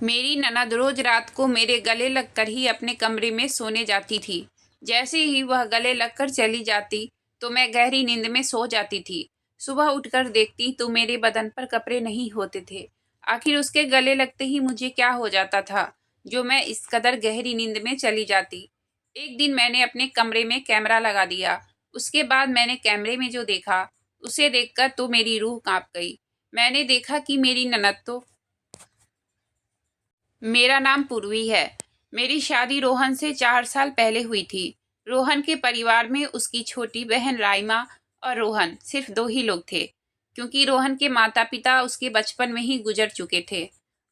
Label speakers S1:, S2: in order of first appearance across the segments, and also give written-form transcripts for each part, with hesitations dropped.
S1: मेरी ननद रोज रात को मेरे गले लगकर ही अपने कमरे में सोने जाती थी। जैसे ही वह गले लगकर चली जाती तो मैं गहरी नींद में सो जाती थी। सुबह उठकर देखती तो मेरे बदन पर कपड़े नहीं होते थे। आखिर उसके गले लगते ही मुझे क्या हो जाता था जो मैं इस कदर गहरी नींद में चली जाती। एक दिन मैंने अपने कमरे में कैमरा लगा दिया। उसके बाद मैंने कैमरे में जो देखा उसे देखकर तो मेरी रूह कांप गई। मैंने देखा कि मेरी ननद तो मेरा नाम पूर्वी है। मेरी शादी रोहन से 4 साल पहले हुई थी। रोहन के परिवार में उसकी छोटी बहन राइमा और रोहन सिर्फ दो ही लोग थे, क्योंकि रोहन के माता पिता उसके बचपन में ही गुजर चुके थे।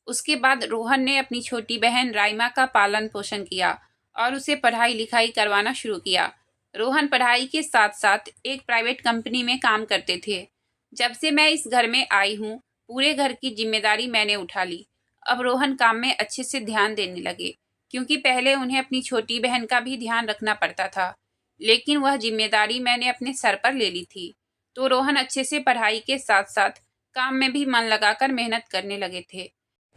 S1: उसके बाद रोहन ने अपनी छोटी बहन राइमा का पालन पोषण किया और उसे पढ़ाई लिखाई करवाना शुरू किया। रोहन पढ़ाई के साथ साथ एक प्राइवेट कंपनी में काम करते थे। जब से मैं इस घर में आई हूँ, पूरे घर की जिम्मेदारी मैंने उठा ली। अब रोहन काम में अच्छे से ध्यान देने लगे, क्योंकि पहले उन्हें अपनी छोटी बहन का भी ध्यान रखना पड़ता था, लेकिन वह जिम्मेदारी मैंने अपने सर पर ले ली थी। तो रोहन अच्छे से पढ़ाई के साथ साथ काम में भी मन लगाकर मेहनत करने लगे थे।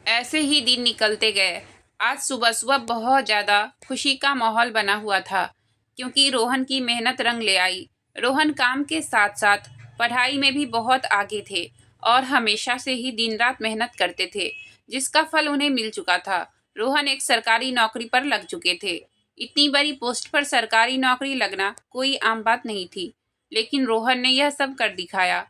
S1: ऐसे ही दिन निकलते गए। आज सुबह सुबह बहुत ज़्यादा खुशी का माहौल बना हुआ था, क्योंकि रोहन की मेहनत रंग ले आई। रोहन काम के साथ साथ पढ़ाई में भी बहुत आगे थे और हमेशा से ही दिन रात मेहनत करते थे, जिसका फल उन्हें मिल चुका था। रोहन एक सरकारी नौकरी पर लग चुके थे। इतनी बड़ी पोस्ट पर सरकारी नौकरी लगना कोई आम बात नहीं थी, लेकिन रोहन ने यह सब कर दिखाया।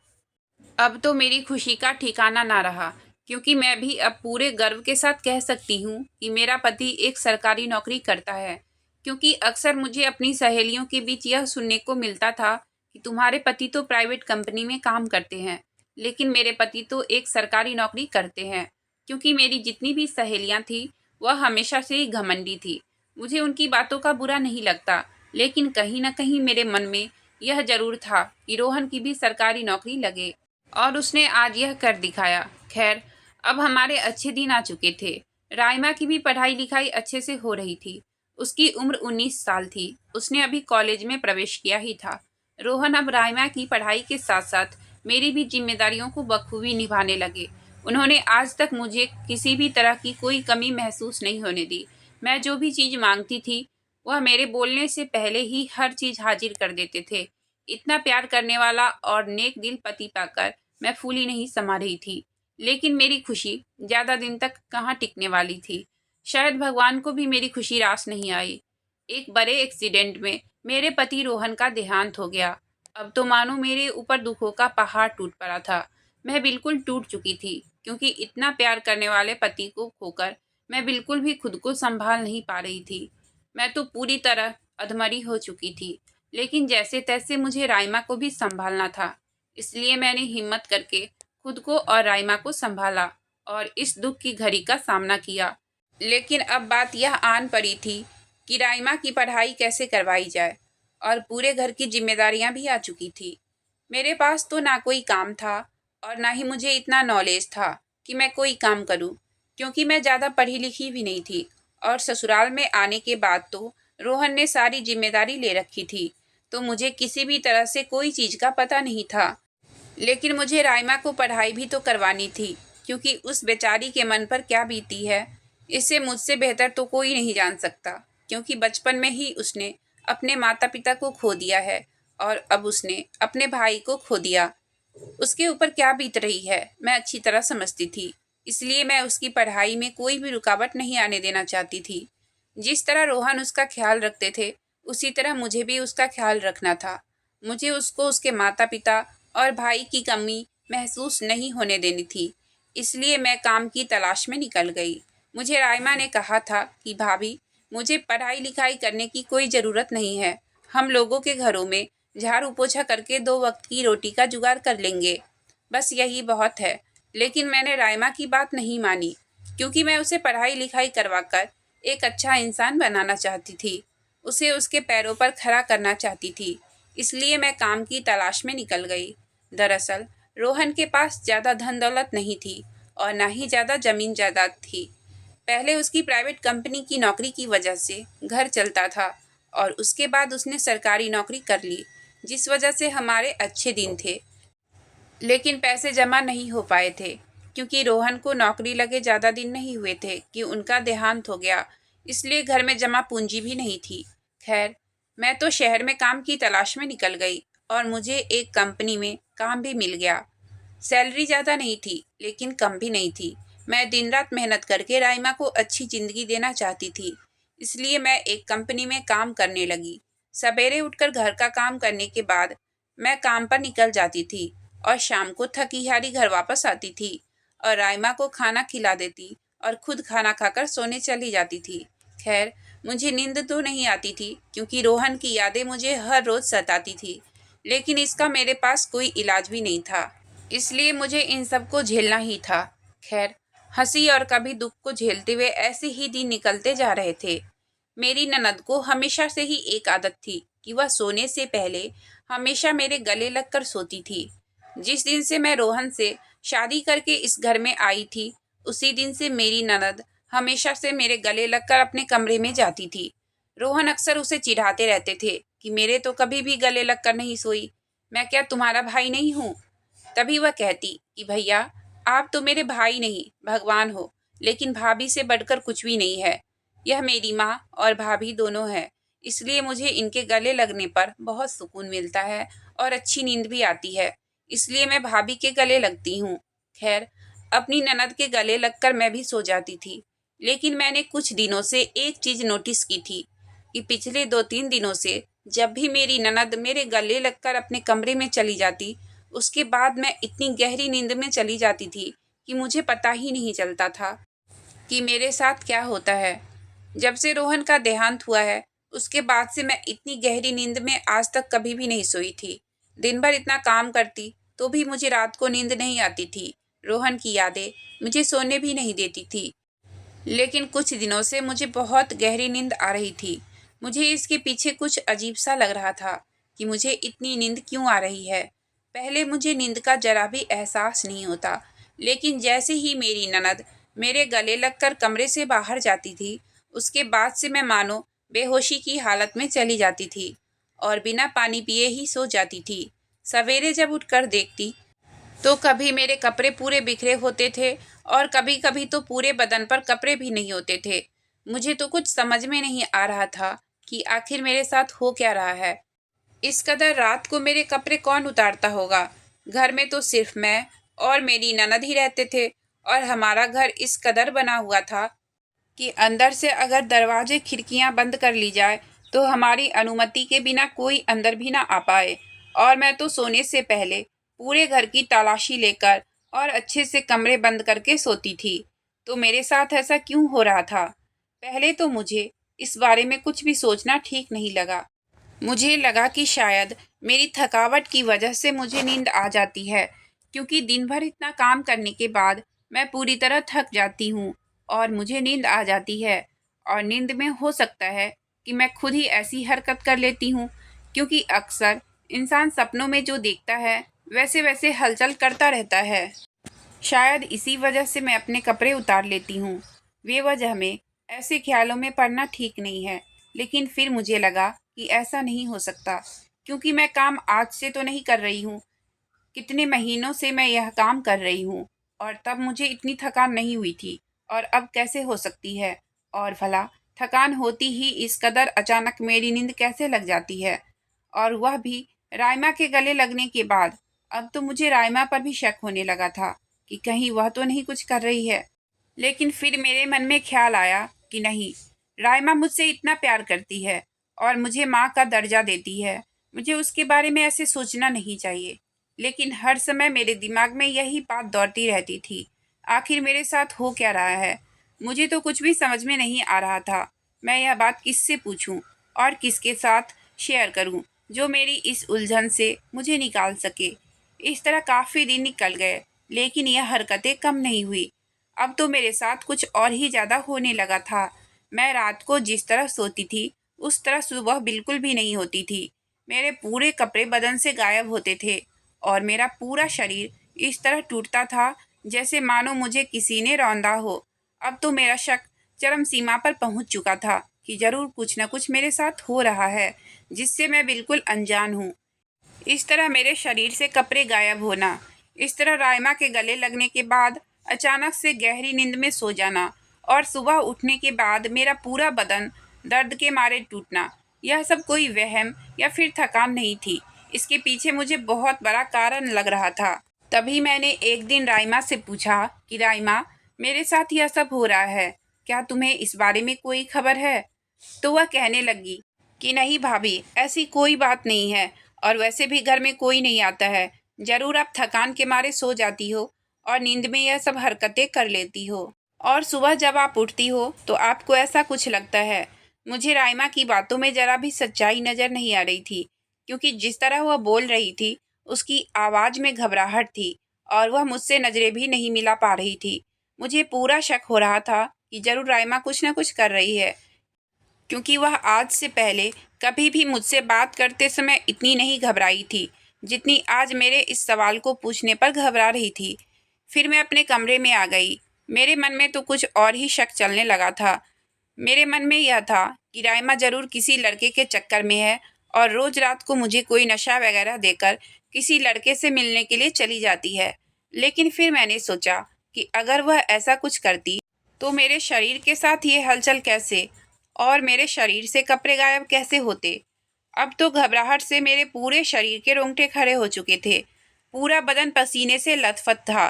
S1: अब तो मेरी खुशी का ठिकाना ना रहा, क्योंकि मैं भी अब पूरे गर्व के साथ कह सकती हूँ कि मेरा पति एक सरकारी नौकरी करता है। क्योंकि अक्सर मुझे अपनी सहेलियों के बीच यह सुनने को मिलता था कि तुम्हारे पति तो प्राइवेट कंपनी में काम करते हैं, लेकिन मेरे पति तो एक सरकारी नौकरी करते हैं। क्योंकि मेरी जितनी भी सहेलियां थी वह हमेशा से ही घमंडी थी। मुझे उनकी बातों का बुरा नहीं लगता, लेकिन कहीं ना कहीं मेरे मन में यह जरूर था कि रोहन की भी सरकारी नौकरी लगे, और उसने आज यह कर दिखाया। खैर, अब हमारे अच्छे दिन आ चुके थे। राइमा की भी पढ़ाई लिखाई अच्छे से हो रही थी। उसकी उम्र 19 साल थी। उसने अभी कॉलेज में प्रवेश किया ही था। रोहन अब राइमा की पढ़ाई के साथ साथ मेरी भी जिम्मेदारियों को बखूबी निभाने लगे। उन्होंने आज तक मुझे किसी भी तरह की कोई कमी महसूस नहीं होने दी। मैं जो भी चीज़ मांगती थी वह मेरे बोलने से पहले ही हर चीज़ हाजिर कर देते थे। इतना प्यार करने वाला और नेक दिल पति पाकर मैं फूली नहीं समा रही थी। लेकिन मेरी खुशी ज़्यादा दिन तक कहाँ टिकने वाली थी। शायद भगवान को भी मेरी खुशी रास नहीं आई। एक बड़े एक्सीडेंट में मेरे पति रोहन का देहांत हो गया। अब तो मानो मेरे ऊपर दुखों का पहाड़ टूट पड़ा था। मैं बिल्कुल टूट चुकी थी, क्योंकि इतना प्यार करने वाले पति को खोकर मैं बिल्कुल भी खुद को संभाल नहीं पा रही थी। मैं तो पूरी तरह अधमरी हो चुकी थी, लेकिन जैसे तैसे मुझे राइमा को भी संभालना था। इसलिए मैंने हिम्मत करके खुद को और राइमा को संभाला और इस दुख की घड़ी का सामना किया। लेकिन अब बात यह आन पड़ी थी कि राइमा की पढ़ाई कैसे करवाई जाए, और पूरे घर की जिम्मेदारियां भी आ चुकी थी। मेरे पास तो ना कोई काम था और ना ही मुझे इतना नॉलेज था कि मैं कोई काम करूं, क्योंकि मैं ज़्यादा पढ़ी लिखी भी नहीं थी। और ससुराल में आने के बाद तो रोहन ने सारी जिम्मेदारी ले रखी थी, तो मुझे किसी भी तरह से कोई चीज़ का पता नहीं था। लेकिन मुझे राइमा को पढ़ाई भी तो करवानी थी, क्योंकि उस बेचारी के मन पर क्या बीती है इससे मुझसे बेहतर तो कोई नहीं जान सकता। क्योंकि बचपन में ही उसने अपने माता पिता को खो दिया है और अब उसने अपने भाई को खो दिया। उसके ऊपर क्या बीत रही है मैं अच्छी तरह समझती थी। इसलिए मैं उसकी पढ़ाई में कोई भी रुकावट नहीं आने देना चाहती थी। जिस तरह रोहन उसका ख्याल रखते थे, उसी तरह मुझे भी उसका ख्याल रखना था। मुझे उसको उसके माता पिता और भाई की कमी महसूस नहीं होने देनी थी। इसलिए मैं काम की तलाश में निकल गई। मुझे राइमा ने कहा था कि भाभी, मुझे पढ़ाई लिखाई करने की कोई ज़रूरत नहीं है। हम लोगों के घरों में झाड़ू पोछा करके 2 वक्त की रोटी का जुगाड़ कर लेंगे, बस यही बहुत है। लेकिन मैंने राइमा की बात नहीं मानी, क्योंकि मैं उसे पढ़ाई लिखाई करवाकर एक अच्छा इंसान बनाना चाहती थी। उसे उसके पैरों पर खड़ा करना चाहती थी। इसलिए मैं काम की तलाश में निकल गई। दरअसल रोहन के पास ज़्यादा धन दौलत नहीं थी और ना ही ज़्यादा ज़मीन जायदाद थी। पहले उसकी प्राइवेट कंपनी की नौकरी की वजह से घर चलता था, और उसके बाद उसने सरकारी नौकरी कर ली, जिस वजह से हमारे अच्छे दिन थे। लेकिन पैसे जमा नहीं हो पाए थे। क्योंकि रोहन को नौकरी लगे ज़्यादा दिन नहीं हुए थे कि उनका देहांत हो गया, इसलिए घर में जमा पूंजी भी नहीं थी। खैर, मैं तो शहर में काम की तलाश में निकल गई और मुझे एक कंपनी में काम भी मिल गया। सैलरी ज़्यादा नहीं थी, लेकिन कम भी नहीं थी। मैं दिन रात मेहनत करके राइमा को अच्छी ज़िंदगी देना चाहती थी, इसलिए मैं एक कंपनी में काम करने लगी। सवेरे उठकर घर का काम करने के बाद मैं काम पर निकल जाती थी और शाम को थकी हारी घर वापस आती थी और राइमा को खाना खिला देती और खुद खाना खाकर सोने चली जाती थी। खैर, मुझे नींद तो नहीं आती थी क्योंकि रोहन की यादें मुझे हर रोज़ सताती थी, लेकिन इसका मेरे पास कोई इलाज भी नहीं था, इसलिए मुझे इन सब को झेलना ही था। खैर, हंसी और कभी दुख को झेलते हुए ऐसे ही दिन निकलते जा रहे थे। मेरी ननद को हमेशा से ही एक आदत थी कि वह सोने से पहले हमेशा मेरे गले लगकर सोती थी। जिस दिन से मैं रोहन से शादी करके इस घर में आई थी, उसी दिन से मेरी ननद हमेशा से मेरे गले लगकर अपने कमरे में जाती थी। रोहन अक्सर उसे चिढ़ाते रहते थे कि मेरे तो कभी भी गले लगकर नहीं सोई, मैं क्या तुम्हारा भाई नहीं हूँ? तभी वह कहती कि भैया, आप तो मेरे भाई नहीं भगवान हो, लेकिन भाभी से बढ़कर कुछ भी नहीं है। यह मेरी माँ और भाभी दोनों है, इसलिए मुझे इनके गले लगने पर बहुत सुकून मिलता है और अच्छी नींद भी आती है, इसलिए मैं भाभी के गले लगती हूँ। खैर, अपनी ननद के गले लगकर मैं भी सो जाती थी, लेकिन मैंने कुछ दिनों से एक चीज़ नोटिस की थी कि पिछले 2-3 दिनों से जब भी मेरी ननद मेरे गले लगकर अपने कमरे में चली जाती, उसके बाद मैं इतनी गहरी नींद में चली जाती थी कि मुझे पता ही नहीं चलता था कि मेरे साथ क्या होता है। जब से रोहन का देहांत हुआ है, उसके बाद से मैं इतनी गहरी नींद में आज तक कभी भी नहीं सोई थी। दिन भर इतना काम करती तो भी मुझे रात को नींद नहीं आती थी। रोहन की यादें मुझे सोने भी नहीं देती थी, लेकिन कुछ दिनों से मुझे बहुत गहरी नींद आ रही थी। मुझे इसके पीछे कुछ अजीब सा लग रहा था कि मुझे इतनी नींद क्यों आ रही है। पहले मुझे नींद का जरा भी एहसास नहीं होता, लेकिन जैसे ही मेरी ननद मेरे गले लगकर कमरे से बाहर जाती थी, उसके बाद से मैं मानो बेहोशी की हालत में चली जाती थी और बिना पानी पिए ही सो जाती थी। सवेरे जब उठकर देखती तो कभी मेरे कपड़े पूरे बिखरे होते थे और कभी कभी तो पूरे बदन पर कपड़े भी नहीं होते थे। मुझे तो कुछ समझ में नहीं आ रहा था कि आखिर मेरे साथ हो क्या रहा है। इस कदर रात को मेरे कपड़े कौन उतारता होगा? घर में तो सिर्फ मैं और मेरी ननद ही रहते थे और हमारा घर इस कदर बना हुआ था कि अंदर से अगर दरवाजे खिड़कियां बंद कर ली जाए तो हमारी अनुमति के बिना कोई अंदर भी ना आ पाए। और मैं तो सोने से पहले पूरे घर की तलाशी लेकर और अच्छे से कमरे बंद करके सोती थी। तो मेरे साथ ऐसा क्यों हो रहा था? पहले तो मुझे इस बारे में कुछ भी सोचना ठीक नहीं लगा। मुझे लगा कि शायद मेरी थकावट की वजह से मुझे नींद आ जाती है, क्योंकि दिन भर इतना काम करने के बाद मैं पूरी तरह थक जाती हूँ और मुझे नींद आ जाती है। और नींद में हो सकता है कि मैं खुद ही ऐसी हरकत कर लेती हूँ, क्योंकि अक्सर इंसान सपनों में जो देखता है वैसे वैसे हलचल करता रहता है। शायद इसी वजह से मैं अपने कपड़े उतार लेती हूँ। बेवजह में ऐसे ख्यालों में पड़ना ठीक नहीं है, लेकिन फिर मुझे लगा कि ऐसा नहीं हो सकता, क्योंकि मैं काम आज से तो नहीं कर रही हूँ, कितने महीनों से मैं यह काम कर रही हूँ और तब मुझे इतनी थकान नहीं हुई थी और अब कैसे हो सकती है? और भला थकान होती ही इस कदर अचानक मेरी नींद कैसे लग जाती है? और वह भी राइमा के गले लगने के बाद। अब तो मुझे राइमा पर भी शक होने लगा था कि कहीं वह तो नहीं कुछ कर रही है। लेकिन फिर मेरे मन में ख्याल आया कि नहीं, राइमा मुझसे इतना प्यार करती है और मुझे माँ का दर्जा देती है, मुझे उसके बारे में ऐसे सोचना नहीं चाहिए। लेकिन हर समय मेरे दिमाग में यही बात दौड़ती रहती थी, आखिर मेरे साथ हो क्या रहा है? मुझे तो कुछ भी समझ में नहीं आ रहा था। मैं यह बात किससे पूछूं और किसके साथ शेयर करूं जो मेरी इस उलझन से मुझे निकाल सके। इस तरह काफ़ी दिन निकल गए, लेकिन यह हरकतें कम नहीं हुई। अब तो मेरे साथ कुछ और ही ज़्यादा होने लगा था। मैं रात को जिस तरह सोती थी उस तरह सुबह बिल्कुल भी नहीं होती थी। मेरे पूरे कपड़े बदन से गायब होते थे और मेरा पूरा शरीर इस तरह टूटता था जैसे मानो मुझे किसी ने रौंदा हो। अब तो मेरा शक चरम सीमा पर पहुंच चुका था कि जरूर कुछ न कुछ मेरे साथ हो रहा है जिससे मैं बिल्कुल अनजान हूँ। इस तरह मेरे शरीर से कपड़े गायब होना, इस तरह राइमा के गले लगने के बाद अचानक से गहरी नींद में सो जाना और सुबह उठने के बाद मेरा पूरा बदन दर्द के मारे टूटना, यह सब कोई वहम या फिर थकान नहीं थी। इसके पीछे मुझे बहुत बड़ा कारण लग रहा था। तभी मैंने एक दिन राइमा से पूछा कि राइमा, मेरे साथ यह सब हो रहा है, क्या तुम्हें इस बारे में कोई खबर है? तो वह कहने लगी कि नहीं भाभी, ऐसी कोई बात नहीं है, और वैसे भी घर में कोई नहीं आता है। जरूर आप थकान के मारे सो जाती हो और नींद में यह सब हरकतें कर लेती हो, और सुबह जब आप उठती हो तो आपको ऐसा कुछ लगता है। मुझे राइमा की बातों में जरा भी सच्चाई नजर नहीं आ रही थी, क्योंकि जिस तरह वह बोल रही थी उसकी आवाज में घबराहट थी और वह मुझसे नजरें भी नहीं मिला पा रही थी। मुझे पूरा शक हो रहा था कि जरूर राइमा कुछ न कुछ कर रही है, क्योंकि वह आज से पहले कभी भी मुझसे बात करते समय इतनी नहीं घबराई थी जितनी आज मेरे इस सवाल को पूछने पर घबरा रही थी। फिर मैं अपने कमरे में आ गई। मेरे मन में तो कुछ और ही शक चलने लगा था। मेरे मन में यह था कि राइमा जरूर किसी लड़के के चक्कर में है और रोज रात को मुझे कोई नशा वगैरह देकर किसी लड़के से मिलने के लिए चली जाती है। लेकिन फिर मैंने सोचा कि अगर वह ऐसा कुछ करती तो मेरे शरीर के साथ ये हलचल कैसे, और मेरे शरीर से कपड़े गायब कैसे होते? अब तो घबराहट से मेरे पूरे शरीर के रोंगटे खड़े हो चुके थे। पूरा बदन पसीने से लथपथ था,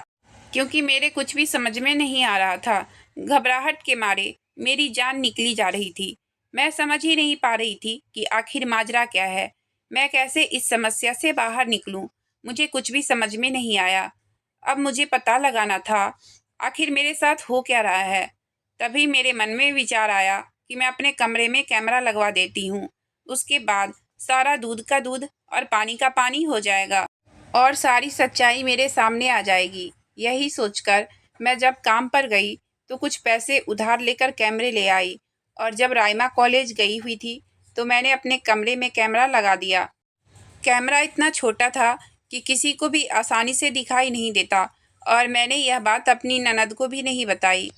S1: क्योंकि मेरे कुछ भी समझ में नहीं आ रहा था। घबराहट के मारे मेरी जान निकली जा रही थी। मैं समझ ही नहीं पा रही थी कि आखिर माजरा क्या है। मैं कैसे इस समस्या से बाहर निकलूं? मुझे कुछ भी समझ में नहीं आया। अब मुझे पता लगाना था आखिर मेरे साथ हो क्या रहा है। तभी मेरे मन में विचार आया कि मैं अपने कमरे में कैमरा लगवा देती हूँ। उसके बाद सारा दूध का दूध और पानी का पानी हो जाएगा और सारी सच्चाई मेरे सामने आ जाएगी। यही सोचकर मैं जब काम पर गई तो कुछ पैसे उधार लेकर कैमरे ले आई, और जब राइमा कॉलेज गई हुई थी तो मैंने अपने कमरे में कैमरा लगा दिया। कैमरा इतना छोटा था कि किसी को भी आसानी से दिखाई नहीं देता, और मैंने यह बात अपनी ननद को भी नहीं बताई।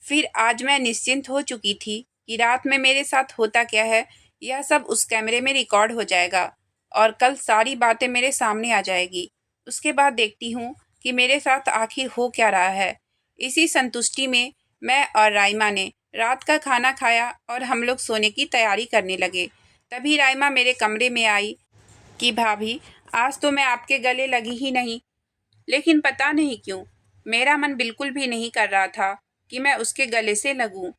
S1: फिर आज मैं निश्चिंत हो चुकी थी कि रात में मेरे साथ होता क्या है यह सब उस कैमरे में रिकॉर्ड हो जाएगा और कल सारी बातें मेरे सामने आ जाएगी। उसके बाद देखती हूँ कि मेरे साथ आखिर हो क्या रहा है। इसी संतुष्टि में मैं और राइमा ने रात का खाना खाया और हम लोग सोने की तैयारी करने लगे। तभी राइमा मेरे कमरे में आई कि भाभी, आज तो मैं आपके गले लगी ही नहीं। लेकिन पता नहीं क्यों मेरा मन बिल्कुल भी नहीं कर रहा था कि मैं उसके गले से लगूं,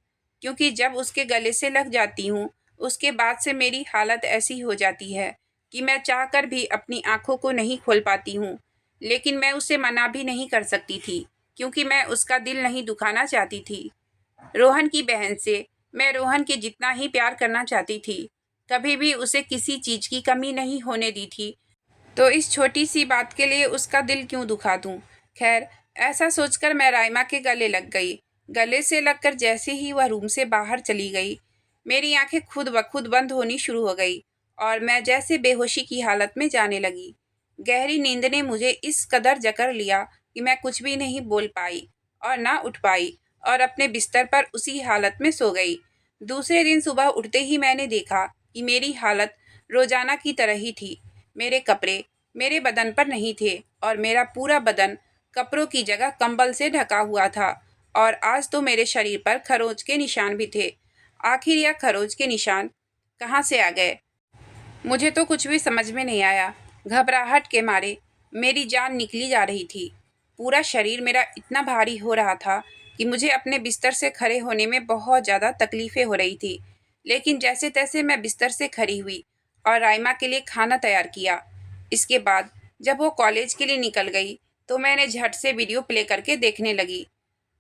S1: क्योंकि जब उसके गले से लग जाती हूँ उसके बाद से मेरी हालत ऐसी हो जाती है कि मैं चाहकर भी अपनी आंखों को नहीं खोल पाती हूँ। लेकिन मैं उसे मना भी नहीं कर सकती थी, क्योंकि मैं उसका दिल नहीं दुखाना चाहती थी। रोहन की बहन से मैं रोहन के जितना ही प्यार करना चाहती थी। कभी भी उसे किसी चीज़ की कमी नहीं होने दी थी, तो इस छोटी सी बात के लिए उसका दिल क्यों दुखा दूं? खैर, ऐसा सोचकर मैं राइमा के गले लग गई। गले से लगकर जैसे ही वह रूम से बाहर चली गई, मेरी आंखें खुद ब खुद बंद होनी शुरू हो गई और मैं जैसे बेहोशी की हालत में जाने लगी। गहरी नींद ने मुझे इस कदर जकड़ लिया कि मैं कुछ भी नहीं बोल पाई और ना उठ पाई, और अपने बिस्तर पर उसी हालत में सो गई। दूसरे दिन सुबह उठते ही मैंने देखा कि मेरी हालत रोजाना की तरह ही थी। मेरे कपड़े मेरे बदन पर नहीं थे और मेरा पूरा बदन कपड़ों की जगह कंबल से ढका हुआ था, और आज तो मेरे शरीर पर खरोच के निशान भी थे। आखिर यह खरोच के निशान कहाँ से आ गए? मुझे तो कुछ भी समझ में नहीं आया। घबराहट के मारे मेरी जान निकली जा रही थी। पूरा शरीर मेरा इतना भारी हो रहा था कि मुझे अपने बिस्तर से खड़े होने में बहुत ज़्यादा तकलीफ़ें हो रही थी। लेकिन जैसे तैसे मैं बिस्तर से खड़ी हुई और राइमा के लिए खाना तैयार किया। इसके बाद जब वो कॉलेज के लिए निकल गई तो मैंने झट से वीडियो प्ले करके देखने लगी।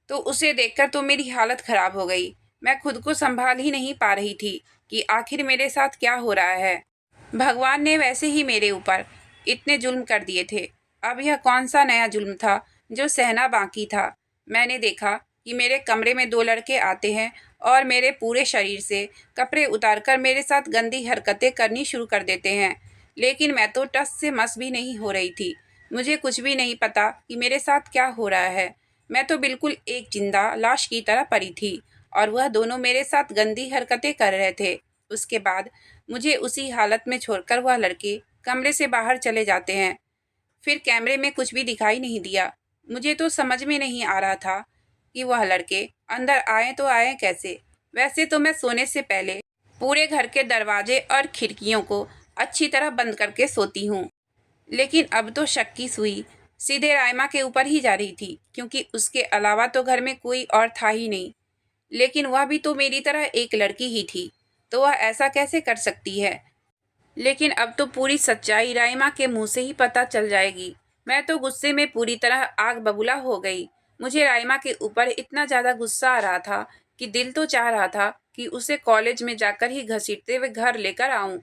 S1: तो उसे देखकर तो मेरी हालत ख़राब हो गई। मैं खुद को संभाल ही नहीं पा रही थी कि आखिर मेरे साथ क्या हो रहा है। भगवान ने वैसे ही मेरे ऊपर इतने जुल्म कर दिए थे, अब यह कौन सा नया जुल्म था जो सहना बाकी था। मैंने देखा कि मेरे कमरे में दो लड़के आते हैं और मेरे पूरे शरीर से कपड़े उतारकर मेरे साथ गंदी हरकतें करनी शुरू कर देते हैं। लेकिन मैं तो टस से मस भी नहीं हो रही थी। मुझे कुछ भी नहीं पता कि मेरे साथ क्या हो रहा है। मैं तो बिल्कुल एक जिंदा लाश की तरह पड़ी थी और वह दोनों मेरे साथ गंदी हरकतें कर रहे थे। उसके बाद मुझे उसी हालत में छोड़कर वह लड़के कमरे से बाहर चले जाते हैं। फिर कैमरे में कुछ भी दिखाई नहीं दिया। मुझे तो समझ में नहीं आ रहा था कि वह लड़के अंदर आए तो आए कैसे। वैसे तो मैं सोने से पहले पूरे घर के दरवाजे और खिड़कियों को अच्छी तरह बंद करके सोती हूँ, लेकिन अब तो शक की सुई सीधे राइमा के ऊपर ही जा रही थी, क्योंकि उसके अलावा तो घर में कोई और था ही नहीं। लेकिन वह भी तो मेरी तरह एक लड़की ही थी, तो वह ऐसा कैसे कर सकती है। लेकिन अब तो पूरी सच्चाई राइमा के मुंह से ही पता चल जाएगी। मैं तो गुस्से में पूरी तरह आग बबूला हो गई। मुझे राइमा के ऊपर इतना ज़्यादा गुस्सा आ रहा था कि दिल तो चाह रहा था कि उसे कॉलेज में जाकर ही घसीटते हुए घर लेकर आऊं।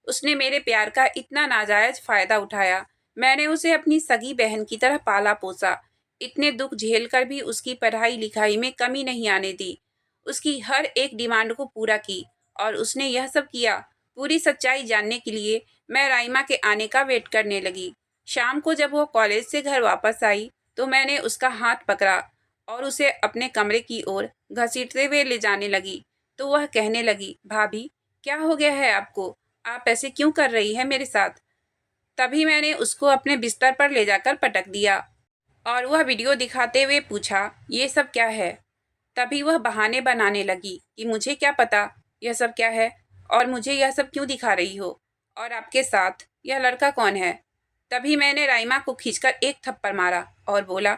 S1: उसने मेरे प्यार का इतना नाजायज फ़ायदा उठाया। मैंने उसे अपनी सगी बहन की तरह पाला पोसा। इतने दुख झेल कर भी उसकी पढ़ाई लिखाई में कमी नहीं आने दी। उसकी हर एक डिमांड को पूरा की, और उसने यह सब किया पूरी सच्चाई जानने के लिए। मैं राइमा के आने का वेट करने लगी। शाम को जब वो कॉलेज से घर वापस आई तो मैंने उसका हाथ पकड़ा और उसे अपने कमरे की ओर घसीटते हुए ले जाने लगी। तो वह कहने लगी, भाभी क्या हो गया है आपको? आप ऐसे क्यों कर रही है मेरे साथ? तभी मैंने उसको अपने बिस्तर पर ले जाकर पटक दिया और वह वीडियो दिखाते हुए पूछा, ये सब क्या है? तभी वह बहाने बनाने लगी कि मुझे क्या पता यह सब क्या है, और मुझे यह सब क्यों दिखा रही हो, और आपके साथ यह लड़का कौन है। तभी मैंने राइमा को खींचकर एक थप्पड़ मारा और बोला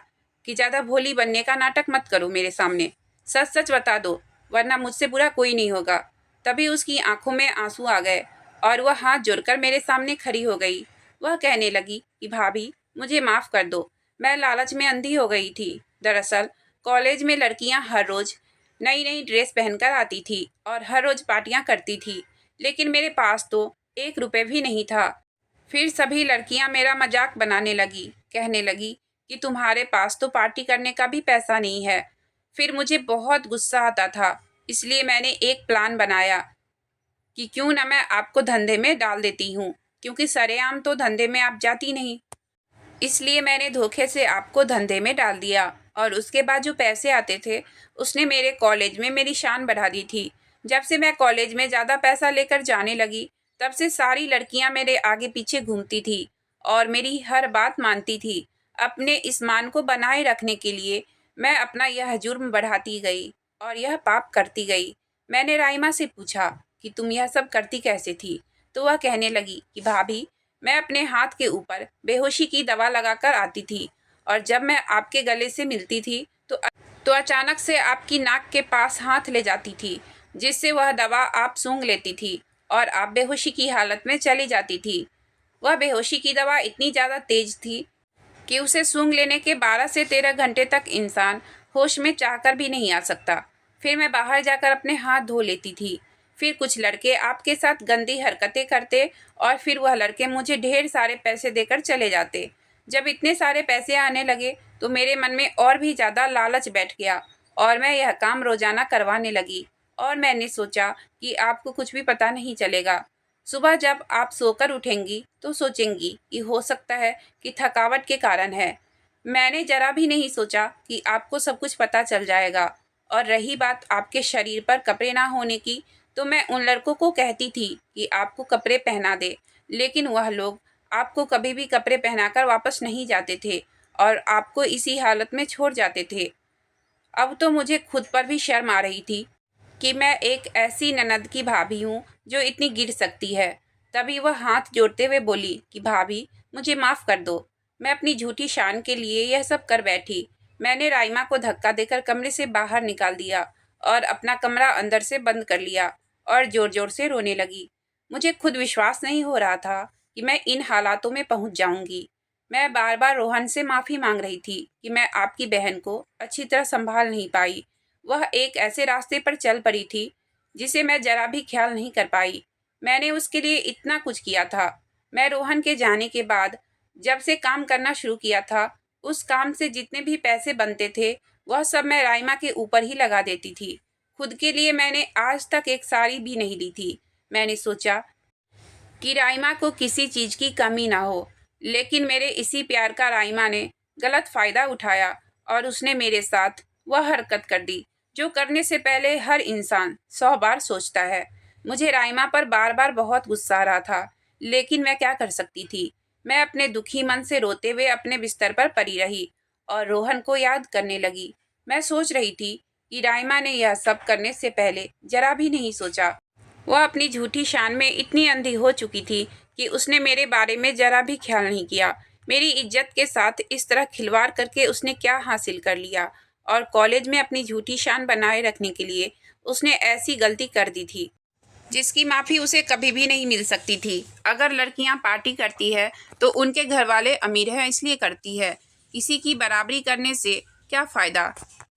S1: कि ज़्यादा भोली बनने का नाटक मत करो मेरे सामने, सच सच बता दो, वरना मुझसे बुरा कोई नहीं होगा। तभी उसकी आंखों में आंसू आ गए और वह हाथ जोड़कर मेरे सामने खड़ी हो गई। वह कहने लगी कि भाभी मुझे माफ़ कर दो, मैं लालच में अंधी हो गई थी। दरअसल कॉलेज में लड़कियां हर रोज़ नई नई ड्रेस पहनकर आती थी और हर रोज़ पार्टियां करती थी, लेकिन मेरे पास तो 1 रुपये भी नहीं था। फिर सभी लड़कियां मेरा मजाक बनाने लगी, कहने लगी कि तुम्हारे पास तो पार्टी करने का भी पैसा नहीं है। फिर मुझे बहुत गुस्सा आता था, इसलिए मैंने एक प्लान बनाया कि क्यों ना मैं आपको धंधे में डाल देती हूँ, क्योंकि सरेआम तो धंधे में आप जाती नहीं। इसलिए मैंने धोखे से आपको धंधे में डाल दिया, और उसके बाद जो पैसे आते थे उसने मेरे कॉलेज में मेरी शान बढ़ा दी थी। जब से मैं कॉलेज में ज़्यादा पैसा लेकर जाने लगी, तब से सारी लड़कियां मेरे आगे पीछे घूमती थी और मेरी हर बात मानती थी। अपने इस मान को बनाए रखने के लिए मैं अपना यह जुर्म बढ़ाती गई और यह पाप करती गई। मैंने राइमा से पूछा कि तुम यह सब करती कैसे थी? तो वह कहने लगी कि भाभी मैं अपने हाथ के ऊपर बेहोशी की दवा लगाकर आती थी, और जब मैं आपके गले से मिलती थी तो अचानक से आपकी नाक के पास हाथ ले जाती थी, जिससे वह दवा आप सूंघ लेती थी और आप बेहोशी की हालत में चली जाती थी। वह बेहोशी की दवा इतनी ज़्यादा तेज थी कि उसे सूंघ लेने के 12 से 13 घंटे तक इंसान होश में चाहकर भी नहीं आ सकता। फिर मैं बाहर जाकर अपने हाथ धो लेती थी। फिर कुछ लड़के आपके साथ गंदी हरकतें करते और फिर वह लड़के मुझे ढेर सारे पैसे देकर चले जाते। जब इतने सारे पैसे आने लगे तो मेरे मन में और भी ज़्यादा लालच बैठ गया और मैं यह काम रोज़ाना करवाने लगी। और मैंने सोचा कि आपको कुछ भी पता नहीं चलेगा। सुबह जब आप सोकर उठेंगी तो सोचेंगी कि हो सकता है कि थकावट के कारण है। मैंने जरा भी नहीं सोचा कि आपको सब कुछ पता चल जाएगा। और रही बात आपके शरीर पर कपड़े ना होने की, तो मैं उन लड़कों को कहती थी कि आपको कपड़े पहना दे, लेकिन वह लोग आपको कभी भी कपड़े पहनाकर वापस नहीं जाते थे और आपको इसी हालत में छोड़ जाते थे। अब तो मुझे खुद पर भी शर्म आ रही थी कि मैं एक ऐसी ननद की भाभी हूँ जो इतनी गिर सकती है। तभी वह हाथ जोड़ते हुए बोली कि भाभी मुझे माफ़ कर दो, मैं अपनी झूठी शान के लिए यह सब कर बैठी। मैंने राइमा को धक्का देकर कमरे से बाहर निकाल दिया और अपना कमरा अंदर से बंद कर लिया और ज़ोर ज़ोर से रोने लगी। मुझे खुद विश्वास नहीं हो रहा था कि मैं इन हालातों में पहुंच जाऊंगी। मैं बार बार रोहन से माफ़ी मांग रही थी कि मैं आपकी बहन को अच्छी तरह संभाल नहीं पाई। वह एक ऐसे रास्ते पर चल पड़ी थी जिसे मैं जरा भी ख्याल नहीं कर पाई। मैंने उसके लिए इतना कुछ किया था। मैं रोहन के जाने के बाद जब से काम करना शुरू किया था, उस काम से जितने भी पैसे बनते थे वह सब मैं राइमा के ऊपर ही लगा देती थी। खुद के लिए मैंने आज तक एक साड़ी भी नहीं ली थी। मैंने सोचा कि राइमा को किसी चीज़ की कमी ना हो, लेकिन मेरे इसी प्यार का राइमा ने गलत फ़ायदा उठाया और उसने मेरे साथ वह हरकत कर दी जो करने से पहले हर इंसान 100 बार सोचता है। मुझे राइमा पर बार बार बहुत गुस्सा आ रहा था, लेकिन मैं क्या कर सकती थी। मैं अपने दुखी मन से रोते हुए अपने बिस्तर पर पड़ी रही और रोहन को याद करने लगी। मैं सोच रही थी कि राइमा ने यह सब करने से पहले जरा भी नहीं सोचा। वह अपनी झूठी शान में इतनी अंधी हो चुकी थी कि उसने मेरे बारे में जरा भी ख्याल नहीं किया। मेरी इज्जत के साथ इस तरह खिलवाड़ करके उसने क्या हासिल कर लिया, और कॉलेज में अपनी झूठी शान बनाए रखने के लिए उसने ऐसी गलती कर दी थी जिसकी माफ़ी उसे कभी भी नहीं मिल सकती थी। अगर लड़कियां पार्टी करती है तो उनके घर वाले अमीर हैं इसलिए करती है। किसी की बराबरी करने से क्या फ़ायदा?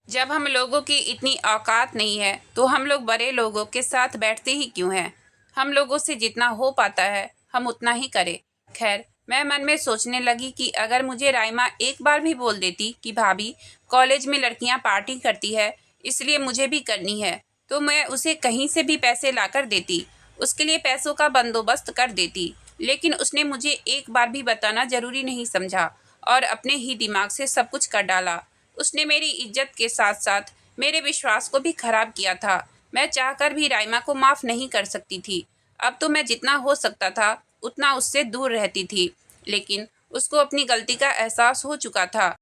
S1: जब हम लोगों की इतनी औकात नहीं है तो हम लोग बड़े लोगों के साथ बैठते ही क्यों हैं? हम लोगों से जितना हो पाता है हम उतना ही करें। खैर, मैं मन में सोचने लगी कि अगर मुझे राइमा एक बार भी बोल देती कि भाभी, कॉलेज में लड़कियां पार्टी करती है इसलिए मुझे भी करनी है, तो मैं उसे कहीं से भी पैसे लाकर देती, उसके लिए पैसों का बंदोबस्त कर देती। लेकिन उसने मुझे एक बार भी बताना ज़रूरी नहीं समझा और अपने ही दिमाग से सब कुछ कर डाला। उसने मेरी इज्जत के साथ साथ मेरे विश्वास को भी खराब किया था। मैं चाहकर भी राइमा को माफ़ नहीं कर सकती थी। अब तो मैं जितना हो सकता था उतना उससे दूर रहती थी, लेकिन उसको अपनी गलती का एहसास हो चुका था।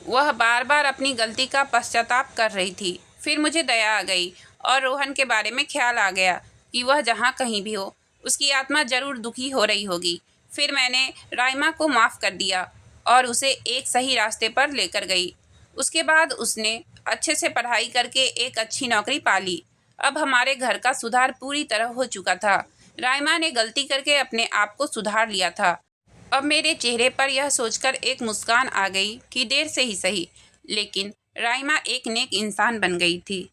S1: वह बार बार अपनी गलती का पश्चाताप कर रही थी। फिर मुझे दया आ गई और रोहन के बारे में ख्याल आ गया कि वह जहाँ कहीं भी हो उसकी आत्मा ज़रूर दुखी हो रही होगी। फिर मैंने राइमा को माफ़ कर दिया और उसे एक सही रास्ते पर लेकर गई। उसके बाद उसने अच्छे से पढ़ाई करके एक अच्छी नौकरी पा ली। अब हमारे घर का सुधार पूरी तरह हो चुका था। राइमा ने गलती करके अपने आप को सुधार लिया था। अब मेरे चेहरे पर यह सोचकर एक मुस्कान आ गई कि देर से ही सही, लेकिन राइमा एक नेक इंसान बन गई थी।